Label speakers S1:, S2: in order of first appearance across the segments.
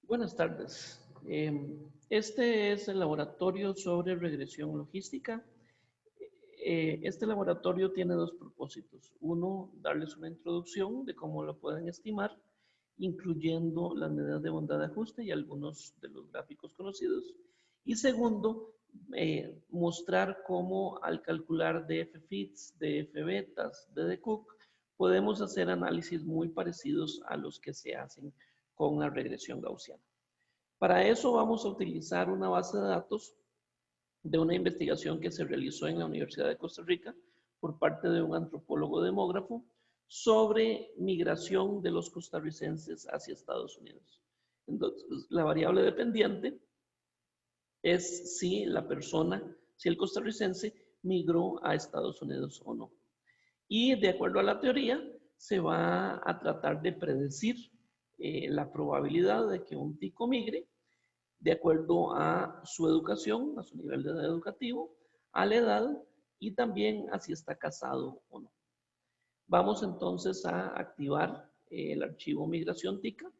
S1: Buenas tardes. Este es el laboratorio sobre regresión logística. Este laboratorio tiene dos propósitos. Uno, darles una introducción de cómo lo pueden estimar, incluyendo las medidas de bondad de ajuste y algunos de los gráficos conocidos. Y segundo, mostrar cómo al calcular DF-fits, DF-betas, DD-cook, podemos hacer análisis muy parecidos a los que se hacen con la regresión gaussiana. Para eso vamos a utilizar una base de datos de una investigación que se realizó en la Universidad de Costa Rica por parte de un antropólogo demógrafo sobre migración de los costarricenses hacia Estados Unidos. Entonces, la variable dependiente es si la persona, si el costarricense migró a Estados Unidos o no. Y de acuerdo a la teoría, se va a tratar de predecir la probabilidad de que un tico migre de acuerdo a su educación, a su nivel de educativo, a la edad y también a si está casado o no. Vamos entonces a activar el archivo migración tica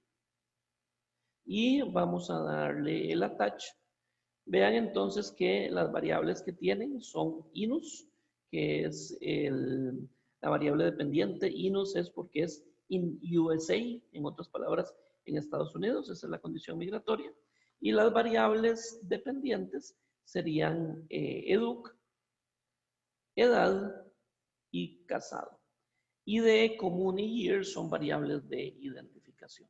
S1: y vamos a darle el attach. Vean entonces que las variables que tienen son inus, que es la variable dependiente. Inus es porque es in USA, en otras palabras, en Estados Unidos, esa es la condición migratoria. Y las variables dependientes serían educ, edad y casado. ID, común y year son variables de identificación.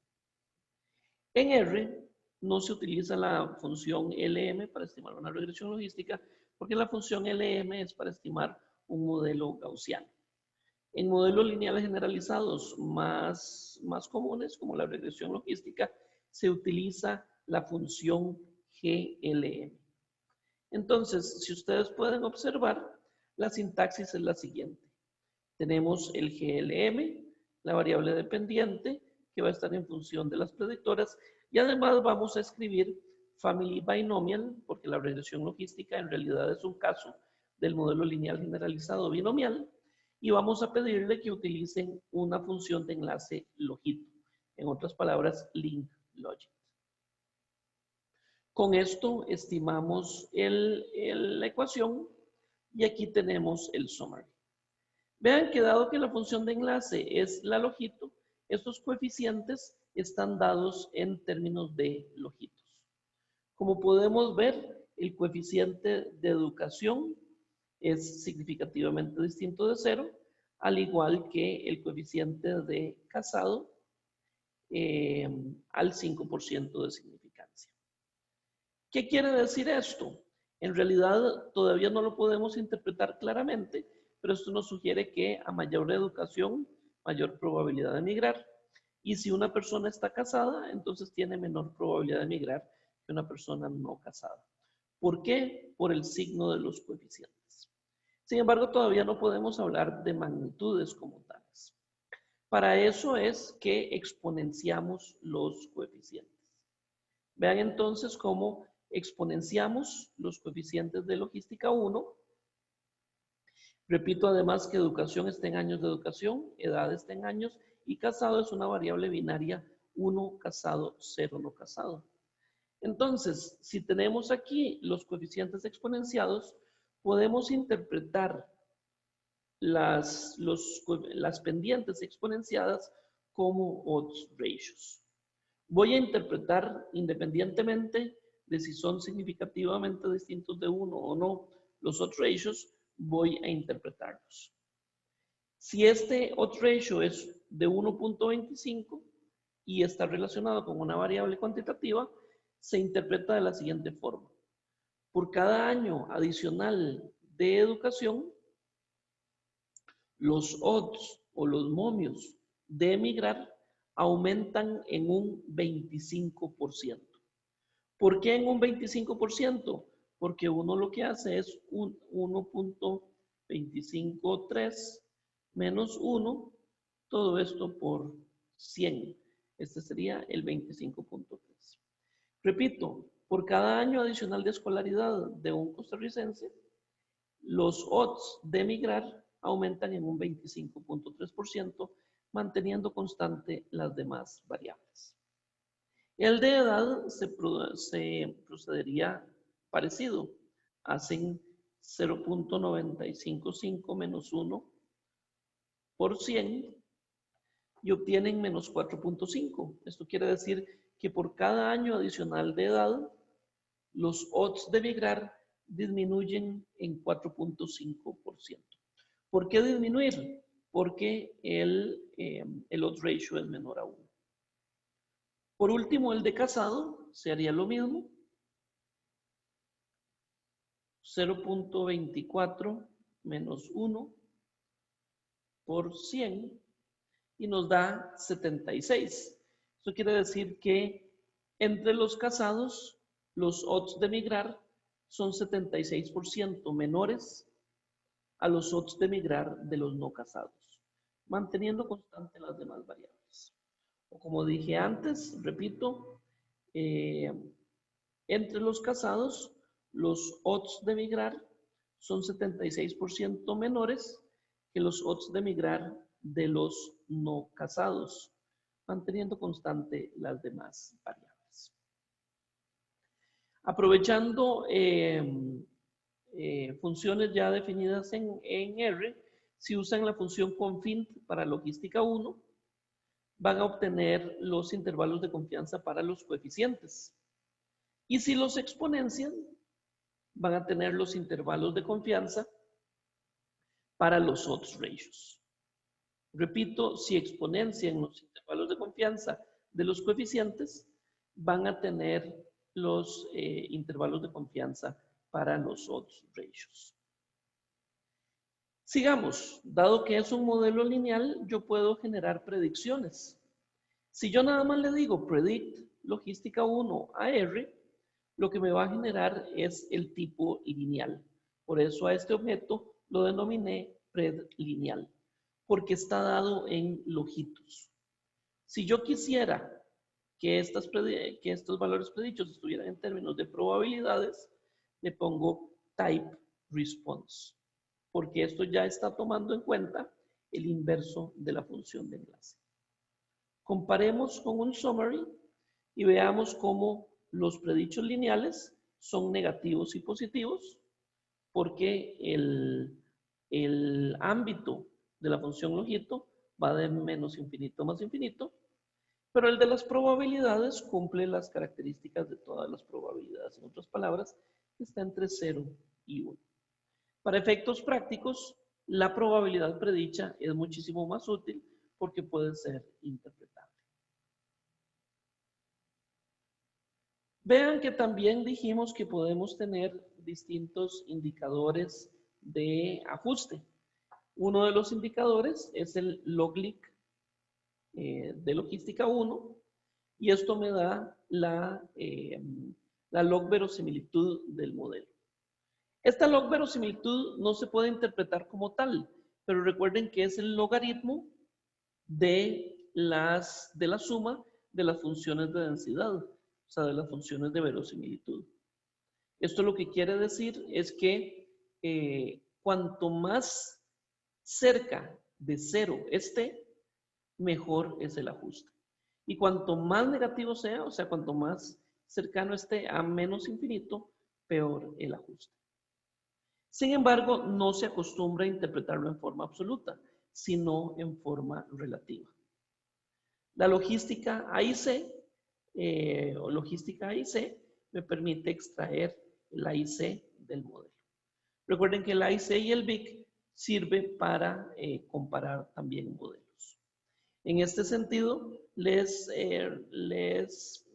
S1: En R no se utiliza la función LM para estimar una regresión logística porque la función LM es para estimar un modelo gaussiano. En modelos lineales generalizados más comunes, como la regresión logística, se utiliza la función GLM. Entonces, si ustedes pueden observar, la sintaxis es la siguiente. Tenemos el GLM, la variable dependiente, que va a estar en función de las predictoras, y además vamos a escribir family binomial, porque la regresión logística en realidad es un caso del modelo lineal generalizado binomial, y vamos a pedirle que utilicen una función de enlace logit, en otras palabras, link logit. Con esto estimamos la ecuación y aquí tenemos el summary. Vean que dado que la función de enlace es la logito, estos coeficientes están dados en términos de logitos. Como podemos ver, el coeficiente de educación es significativamente distinto de 0, al igual que el coeficiente de casado al 5% de significancia. ¿Qué quiere decir esto? En realidad todavía no lo podemos interpretar claramente, pero esto nos sugiere que a mayor educación, mayor probabilidad de migrar. Y si una persona está casada, entonces tiene menor probabilidad de migrar que una persona no casada. ¿Por qué? Por el signo de los coeficientes. Sin embargo, todavía no podemos hablar de magnitudes como tales. Para eso es que exponenciamos los coeficientes. Vean entonces cómo exponenciamos los coeficientes de logística 1. Repito además que educación está en años de educación, edad está en años y casado es una variable binaria 1 casado, 0 no casado. Entonces, si tenemos aquí los coeficientes exponenciados, podemos interpretar las pendientes exponenciadas como odds ratios. Voy a interpretar independientemente de si son significativamente distintos de 1 o no los odds ratios, voy a interpretarlos. Si este odds ratio es de 1.25 y está relacionado con una variable cuantitativa, se interpreta de la siguiente forma. Por cada año adicional de educación, los odds o los momios de emigrar aumentan en un 25%. ¿Por qué en un 25%? Porque uno lo que hace es un 1.253 menos 1, todo esto por 100. Este sería el 25.3. Repito, por cada año adicional de escolaridad de un costarricense, los odds de emigrar aumentan en un 25.3%, manteniendo constante las demás variables. El de edad se procedería parecido. Hacen 0.955 menos 1 por 100 y obtienen menos 4.5. Esto quiere decir que por cada año adicional de edad, los odds de migrar disminuyen en 4.5%. ¿Por qué disminuir? Porque el odds ratio es menor a 1. Por último, el de casado se haría lo mismo. 0.24 menos 1 por 100 y nos da 76. Eso quiere decir que entre los casados, los odds de migrar son 76% menores a los odds de migrar de los no casados, manteniendo constante las demás variables. O como dije antes, repito, entre los casados, los odds de migrar son 76% menores que los odds de migrar de los no casados, manteniendo constante las demás variables. Aprovechando funciones ya definidas en R, si usan la función confint para logística 1, van a obtener los intervalos de confianza para los coeficientes. Y si los exponencian, van a tener los intervalos de confianza para los odds ratios. Repito, si exponencian los intervalos de confianza de los coeficientes, van a tener los intervalos de confianza para los odds ratios. Sigamos, dado que es un modelo lineal, yo puedo generar predicciones. Si yo nada más le digo predict logística 1 a R, lo que me va a generar es el tipo lineal. Por eso a este objeto lo denominé predlineal, porque está dado en logitos. Si yo quisiera que estos valores predichos estuvieran en términos de probabilidades, le pongo type response, porque esto ya está tomando en cuenta el inverso de la función de enlace. Comparemos con un summary y veamos cómo los predichos lineales son negativos y positivos, porque el ámbito de la función logito va de menos infinito a más infinito, pero el de las probabilidades cumple las características de todas las probabilidades. En otras palabras, está entre 0 y 1. Para efectos prácticos, la probabilidad predicha es muchísimo más útil porque puede ser interpretable. Vean que también dijimos que podemos tener distintos indicadores de ajuste. Uno de los indicadores es el logLeak de logística 1 y esto me da la log verosimilitud del modelo. Esta log verosimilitud no se puede interpretar como tal, pero recuerden que es el logaritmo de la suma de las funciones de densidad, o sea, de las funciones de verosimilitud. Esto lo que quiere decir es que cuanto más cerca de 0 esté, mejor es el ajuste. Y cuanto más negativo sea, o sea, cuanto más cercano esté a menos infinito, peor el ajuste. Sin embargo, no se acostumbra a interpretarlo en forma absoluta, sino en forma relativa. La logística A y C, o logística A y C, me permite extraer el A y C del modelo. Recuerden que el A y C y el BIC sirve para comparar también modelos. En este sentido, les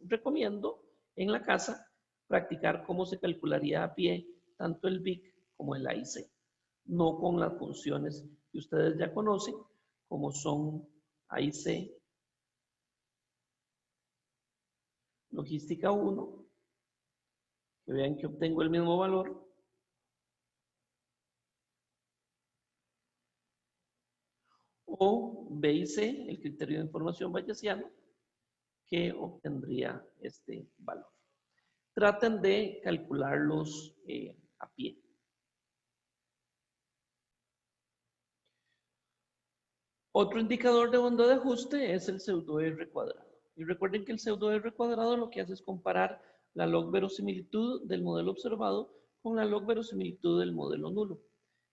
S1: recomiendo en la casa practicar cómo se calcularía a pie tanto el BIC como el A y C, no con las funciones que ustedes ya conocen, como son A y C, logística 1, que vean que obtengo el mismo valor, o B y C, el criterio de información bayesiano, que obtendría este valor. Traten de calcularlos a pie. Otro indicador de onda de ajuste es el pseudo R cuadrado. Y recuerden que el pseudo R cuadrado lo que hace es comparar la log verosimilitud del modelo observado con la log verosimilitud del modelo nulo.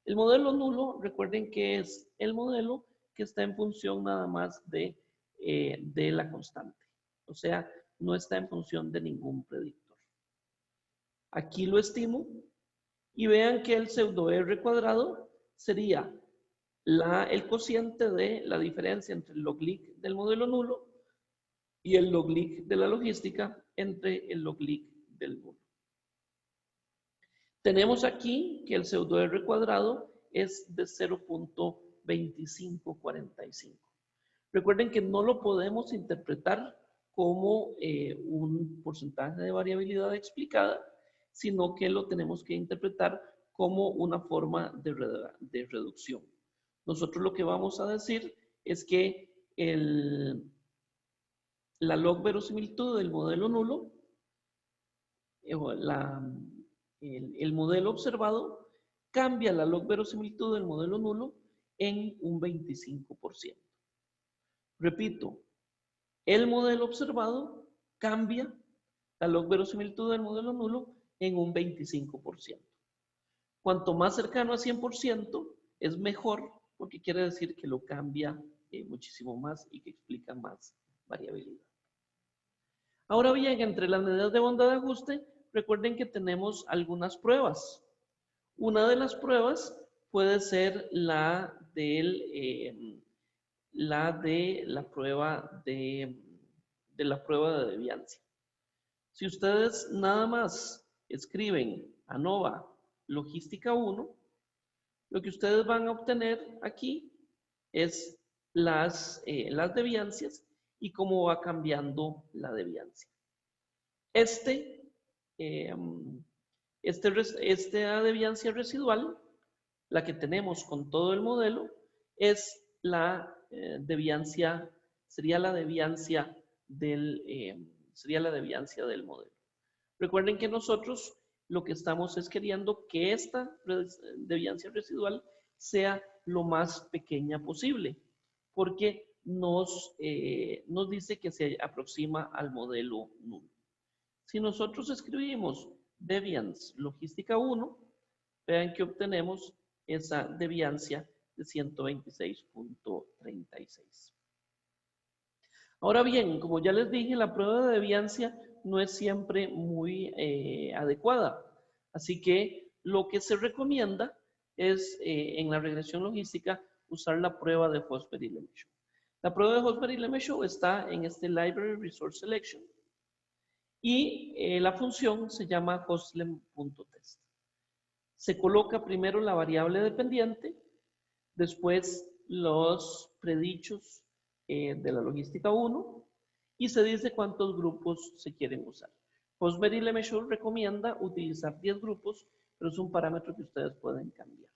S1: El modelo nulo, recuerden que es el modelo que está en función nada más de la constante. O sea, no está en función de ningún predictor. Aquí lo estimo y vean que el pseudo R cuadrado sería el cociente de la diferencia entre el log-lig del modelo nulo y el log-lig de la logística entre el log-lig del nulo. Tenemos aquí que el pseudo R cuadrado es de 0.2545. Recuerden que no lo podemos interpretar como un porcentaje de variabilidad explicada, sino que lo tenemos que interpretar como una forma de reducción. Nosotros lo que vamos a decir es que la log verosimilitud del modelo nulo, el modelo observado, cambia la log verosimilitud del modelo nulo en un 25%. Repito, el modelo observado cambia la log verosimilitud del modelo nulo en un 25%. Cuanto más cercano a 100% es mejor, porque quiere decir que lo cambia muchísimo más y que explica más variabilidad. Ahora bien, entre las medidas de bondad de ajuste, recuerden que tenemos algunas pruebas. Una de las pruebas puede ser la de la prueba de deviancia. Si ustedes nada más escriben ANOVA logística 1, lo que ustedes van a obtener aquí es las deviancias y cómo va cambiando la deviancia. Esta deviancia residual, la que tenemos con todo el modelo, es la deviancia, sería la deviancia del modelo. Recuerden que nosotros lo que estamos es queriendo que esta deviancia residual sea lo más pequeña posible, porque nos dice que se aproxima al modelo nulo. Si nosotros escribimos deviance logística 1, vean que obtenemos esa deviancia de 126.36. Ahora bien, como ya les dije, la prueba de deviancia no es siempre muy adecuada. Así que lo que se recomienda es, en la regresión logística, usar la prueba de Fosbury-Lemaitre. La prueba de Fosbury-Lemaitre está en este Library Resource Selection y la función se llama hoslem.test. Se coloca primero la variable dependiente, después los predichos de la logística 1 y se dice cuántos grupos se quieren usar. Fosbury-Lemaitre recomienda utilizar 10 grupos, pero es un parámetro que ustedes pueden cambiar.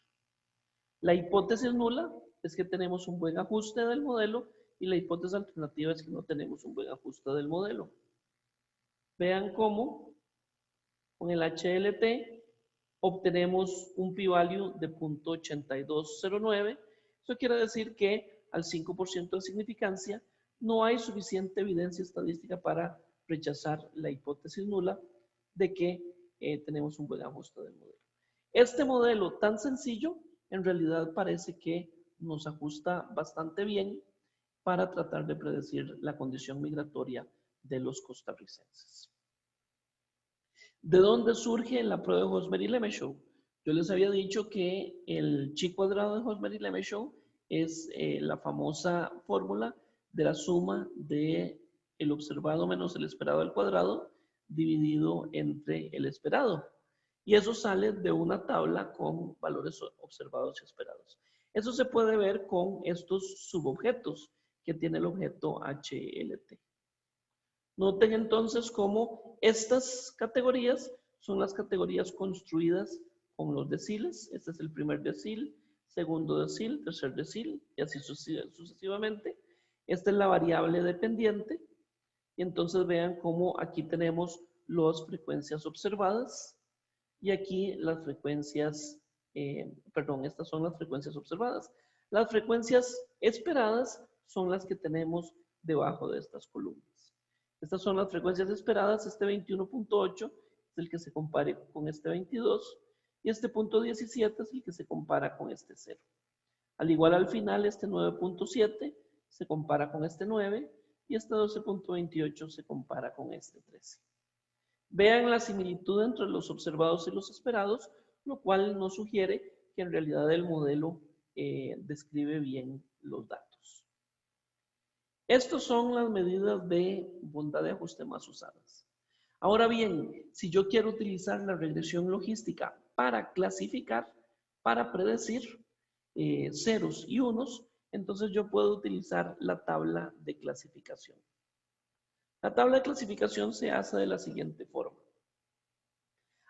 S1: La hipótesis nula es que tenemos un buen ajuste del modelo y la hipótesis alternativa es que no tenemos un buen ajuste del modelo. Vean cómo con el HLT obtenemos un p-value de 0.8209. Eso quiere decir que al 5% de significancia no hay suficiente evidencia estadística para rechazar la hipótesis nula de que tenemos un buen ajuste del modelo. Este modelo tan sencillo en realidad parece que nos ajusta bastante bien para tratar de predecir la condición migratoria de los costarricenses. ¿De dónde surge la prueba de Fosbury-Lemaitre? Yo les había dicho que el chi cuadrado de Fosbury-Lemaitre es la famosa fórmula de la suma de el observado menos el esperado al cuadrado dividido entre el esperado. Y eso sale de una tabla con valores observados y esperados. Eso se puede ver con estos subobjetos que tiene el objeto HLT. Noten entonces cómo estas categorías son las categorías construidas con los deciles. Este es el primer decil, segundo decil, tercer decil y así sucesivamente. Esta es la variable dependiente. Y entonces vean cómo aquí tenemos las frecuencias observadas y aquí las frecuencias, estas son las frecuencias observadas. Las frecuencias esperadas son las que tenemos debajo de estas columnas. Estas son las frecuencias esperadas. Este 21.8 es el que se compare con este 22 y este punto 17 es el que se compara con este 0. Al igual al final, este 9.7 se compara con este 9 y este 12.28 se compara con este 13. Vean la similitud entre los observados y los esperados, lo cual nos sugiere que en realidad el modelo describe bien los datos. Estas son las medidas de bondad de ajuste más usadas. Ahora bien, si yo quiero utilizar la regresión logística para clasificar, para predecir ceros y unos, entonces yo puedo utilizar la tabla de clasificación. La tabla de clasificación se hace de la siguiente forma.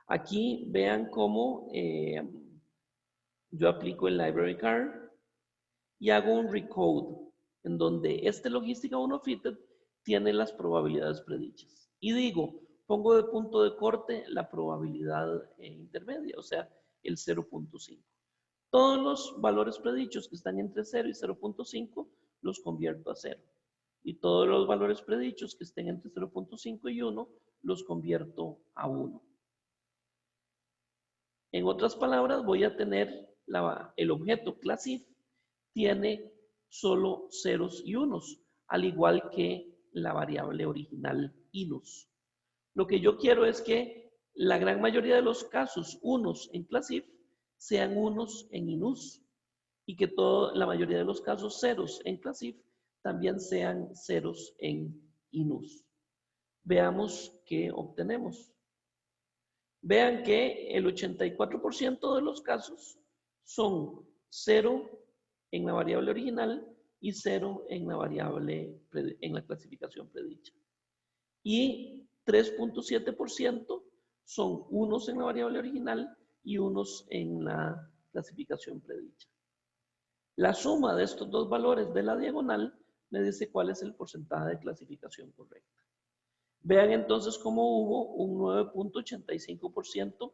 S1: Aquí vean cómo yo aplico el library card y hago un recode en donde este logística 1 fitted tiene las probabilidades predichas. Y digo, pongo de punto de corte la probabilidad intermedia, o sea, el 0.5. Todos los valores predichos que están entre 0 y 0.5 los convierto a 0. Y todos los valores predichos que estén entre 0.5 y 1 los convierto a 1. En otras palabras, voy a tener el objeto classIF tiene solo ceros y unos, al igual que la variable original inus. Lo que yo quiero es que la gran mayoría de los casos unos en classIF sean unos en inus y que la mayoría de los casos ceros en classIF también sean ceros en inus. Veamos qué obtenemos. Vean que el 84% de los casos son 0 en la variable original y 0 en la variable, en la clasificación predicha. Y 3.7% son unos en la variable original y unos en la clasificación predicha. La suma de estos dos valores de la diagonal me dice cuál es el porcentaje de clasificación correcta. Vean entonces cómo hubo un 9.85%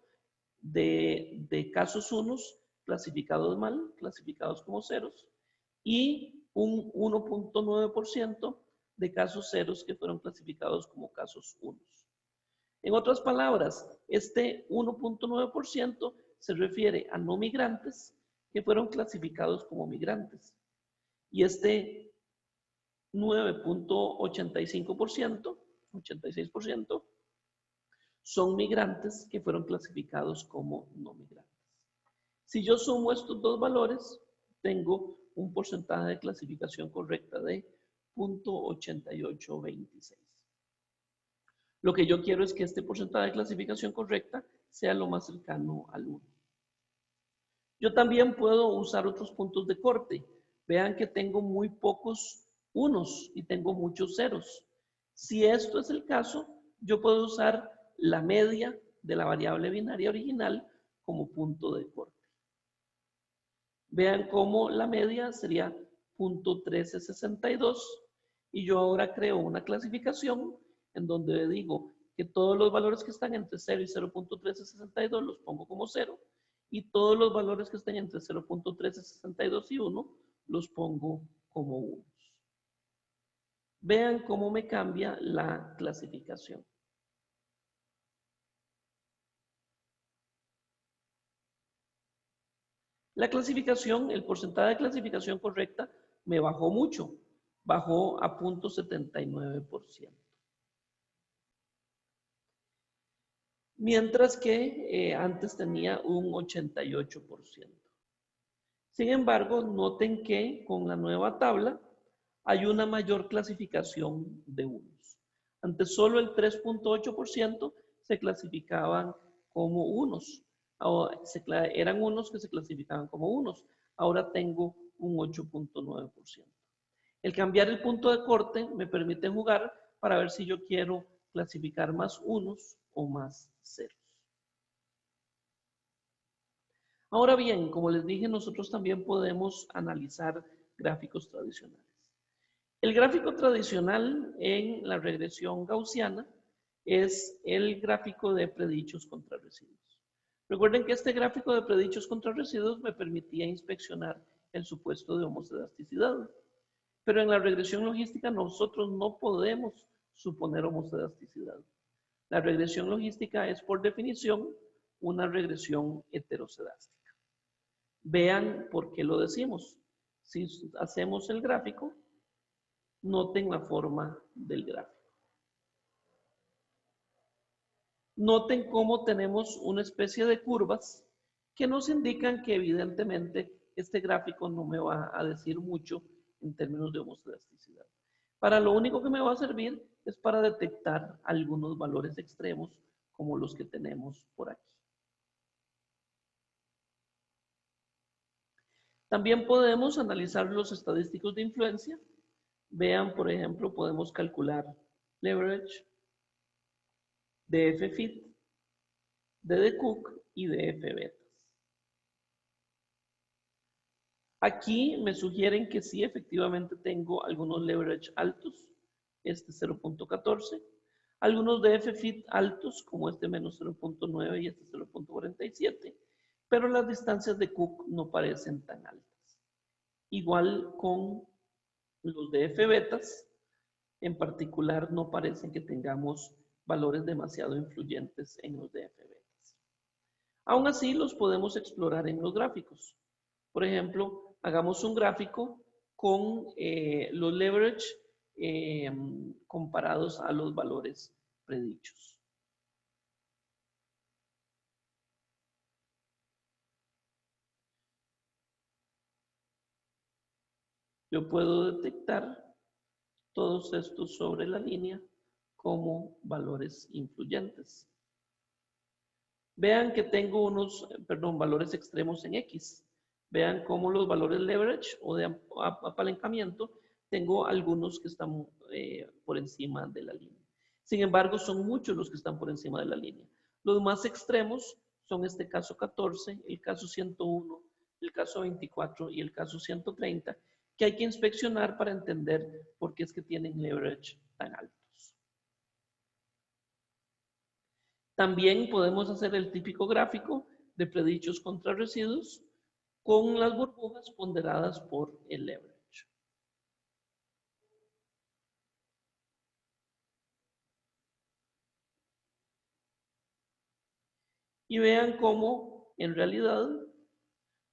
S1: de casos unos clasificados mal, clasificados como ceros, y un 1.9% de casos ceros que fueron clasificados como casos unos. En otras palabras, este 1.9% se refiere a no migrantes que fueron clasificados como migrantes. Y este 9.85%, 86%, son migrantes que fueron clasificados como no migrantes. Si yo sumo estos dos valores, tengo un porcentaje de clasificación correcta de 0.8826. Lo que yo quiero es que este porcentaje de clasificación correcta sea lo más cercano al 1. Yo también puedo usar otros puntos de corte. Vean que tengo muy pocos unos y tengo muchos ceros. Si esto es el caso, yo puedo usar la media de la variable binaria original como punto de corte. Vean cómo la media sería 0.1362 y yo ahora creo una clasificación en donde digo que todos los valores que están entre 0 y 0.1362 los pongo como 0 y todos los valores que estén entre 0.1362 y 1 los pongo como 1. Vean cómo me cambia la clasificación. La clasificación, el porcentaje de clasificación correcta me bajó mucho, bajó a 0.79%. Mientras que antes tenía un 88%. Sin embargo, noten que con la nueva tabla hay una mayor clasificación de unos. Antes solo el 3.8% se clasificaban como unos. Eran unos que se clasificaban como unos. Ahora tengo un 8.9%. El cambiar el punto de corte me permite jugar para ver si yo quiero clasificar más unos o más ceros. Ahora bien, como les dije, nosotros también podemos analizar gráficos tradicionales. El gráfico tradicional en la regresión gaussiana es el gráfico de predichos contra residuos. Recuerden que este gráfico de predichos contra residuos me permitía inspeccionar el supuesto de homoscedasticidad. Pero en la regresión logística nosotros no podemos suponer homocedasticidad. La regresión logística es, por definición, una regresión heterocedástica. Vean por qué lo decimos. Si hacemos el gráfico, noten la forma del gráfico. Noten cómo tenemos una especie de curvas que nos indican que evidentemente este gráfico no me va a decir mucho en términos de homocedasticidad. Para lo único que me va a servir es para detectar algunos valores extremos como los que tenemos por aquí. También podemos analizar los estadísticos de influencia. Vean, por ejemplo, podemos calcular leverage, DF-fit, DD-cook y DF-betas. Aquí me sugieren que sí, efectivamente tengo algunos leverage altos, este 0.14, algunos DF-fit altos, como este menos 0.9 y este 0.47, pero las distancias de Cook no parecen tan altas. Igual con los DF-betas, en particular no parecen que tengamos valores demasiado influyentes en los DF-betas. Aún así, los podemos explorar en los gráficos. Por ejemplo, hagamos un gráfico con los leverage comparados a los valores predichos. Yo puedo detectar todos estos sobre la línea como valores influyentes. Vean que tengo unos, valores extremos en X. Vean cómo los valores leverage o de apalancamiento, tengo algunos que están por encima de la línea. Sin embargo, son muchos los que están por encima de la línea. Los más extremos son este caso 14, el caso 101, el caso 24 y el caso 130, que hay que inspeccionar para entender por qué es que tienen leverage tan altos. También podemos hacer el típico gráfico de predichos contra residuos con las burbujas ponderadas por el leverage. Y vean cómo en realidad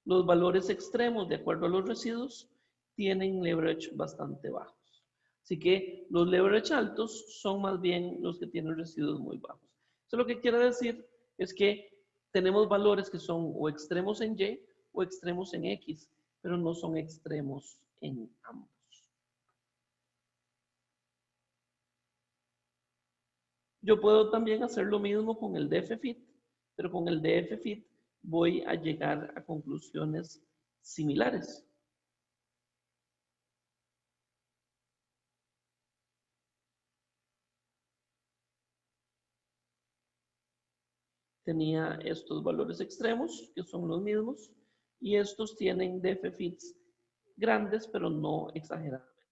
S1: los valores extremos de acuerdo a los residuos tienen leverage bastante bajos. Así que los leverage altos son más bien los que tienen residuos muy bajos. Eso lo que quiere decir es que tenemos valores que son o extremos en Y o extremos en X, pero no son extremos en ambos. Yo puedo también hacer lo mismo con el DF-fit, pero con el DF-fit voy a llegar a conclusiones similares. Tenía estos valores extremos, que son los mismos, y estos tienen DF-fits grandes, pero no exageradamente.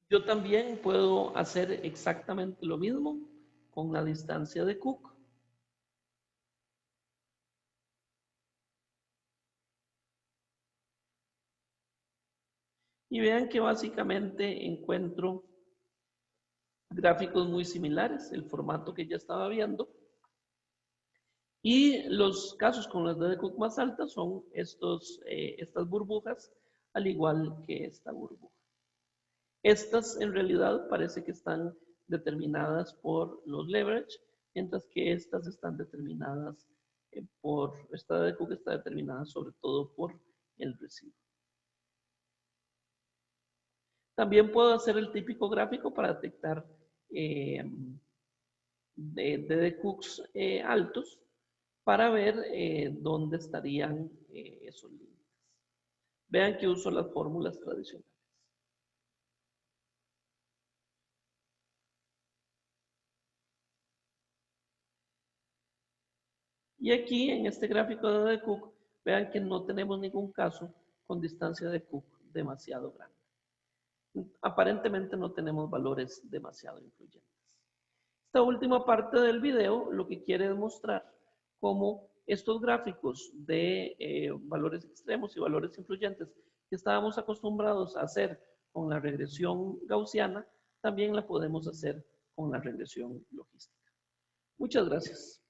S1: Yo también puedo hacer exactamente lo mismo con la distancia de Cook. Y vean que básicamente encuentro gráficos muy similares, el formato que ya estaba viendo. Y los casos con las de Cook más altas son estas burbujas, al igual que esta burbuja. Estas en realidad parece que están determinadas por los leverage, mientras que estas están determinadas esta de Cook está determinada sobre todo por el residuo. También puedo hacer el típico gráfico para detectar de Cooks altos para ver dónde estarían esos límites. Vean que uso las fórmulas tradicionales. Y aquí en este gráfico de Cook, vean que no tenemos ningún caso con distancia de Cook demasiado grande. Aparentemente no tenemos valores demasiado influyentes. Esta última parte del video lo que quiere demostrar cómo estos gráficos de valores extremos y valores influyentes que estábamos acostumbrados a hacer con la regresión gaussiana, también la podemos hacer con la regresión logística. Muchas gracias.